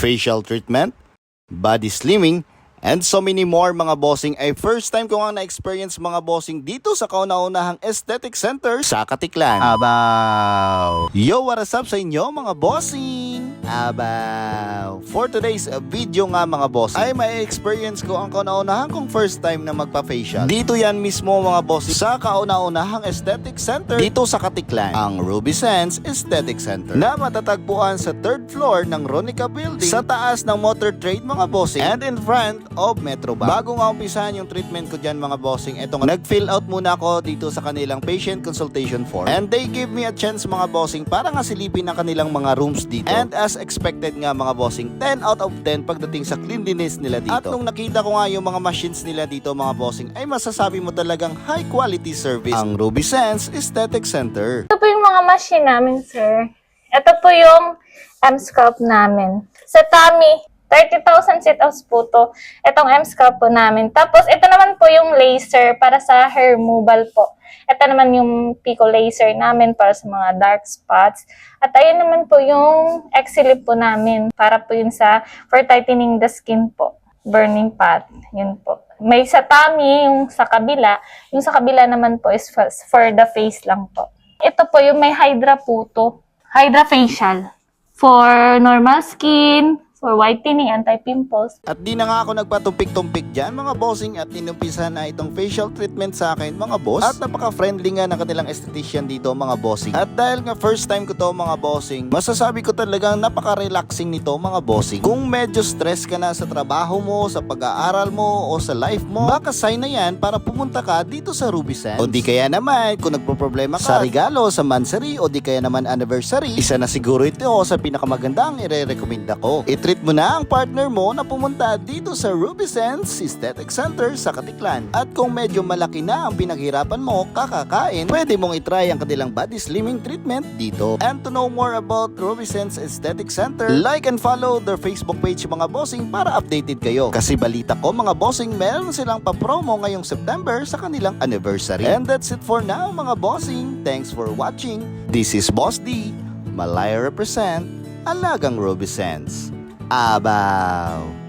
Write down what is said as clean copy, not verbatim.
facial treatment, body slimming, and so many more mga bossing. Ay first time ko nga na-experience mga bossing dito sa kauna-unahang aesthetic center sa Katiklan. Abaw! Yo, what's up sa inyo mga bossing? Abaw! For today's video nga mga bossing ay may experience ko ang kauna-unahan kong first time na magpa-facial. Dito yan mismo mga bossing sa kauna-unahang aesthetic center dito sa Katiklan, ang Ruby Sense Aesthetic Center, na matatagpuan sa 3rd floor ng Ronica Building sa taas ng Motor Trade mga bossing and in front of Metro Bank. Bago nga umpisahan yung treatment ko dyan mga bossing, eto nga, nag-fill out muna ako dito sa kanilang patient consultation form and they give me a chance mga bossing para nga silipin ang kanilang mga rooms dito. And as expected nga mga bossing, 10 out of 10 pagdating sa cleanliness nila dito. At nung nakita ko nga yung mga machines nila dito mga bossing, ay masasabi mo talagang high quality service ang Ruby Sense Aesthetic Center. Ito po yung mga machine namin, sir. Ito po yung M-scalp namin. Sa tummy, 30,000 sit-ups po to. Itong M-scalp po namin. Tapos, ito naman po yung laser para sa hair removal po. Ito naman yung Pico laser namin para sa mga dark spots. At ayun naman po yung Exilip po namin para po yun for tightening the skin po. Burning path. Yun po. May sa tummy, yung sa kabila. Yung sa kabila naman po is for the face lang po. Ito po yung may Hydra po to. Hydra facial. For normal skin, for whitening, anti-pimples. At di na nga ako nagpatumpik-tumpik dyan mga bossing at inumpisa na itong facial treatment sa akin mga boss. At napaka-friendly nga ng kanilang esthetician dito mga bossing. At dahil nga first time ko to mga bossing, masasabi ko talagang napaka-relaxing nito mga bossing. Kung medyo stress ka na sa trabaho mo, sa pag-aaral mo, o sa life mo, baka sign na yan para pumunta ka dito sa Ruby Sense. O di kaya naman, kung nagpo-problema ka sa regalo, sa mansary, o di kaya naman anniversary, isa na siguro ito sa pinakamagandang ire-recommenda ko. Treat mo na ang partner mo na pumunta dito sa Ruby Sense Aesthetic Center sa Katiklan. At kung medyo malaki na ang pinaghirapan mo kakakain, pwede mong itry ang kanilang body slimming treatment dito. And to know more about Ruby Sense Aesthetic Center, like and follow their Facebook page mga bossing para updated kayo. Kasi balita ko mga bossing, meron silang pa-promo ngayong September sa kanilang anniversary. And that's it for now mga bossing. Thanks for watching. This is Boss D. Malaya represent Alagang Ruby Sense. Abaw!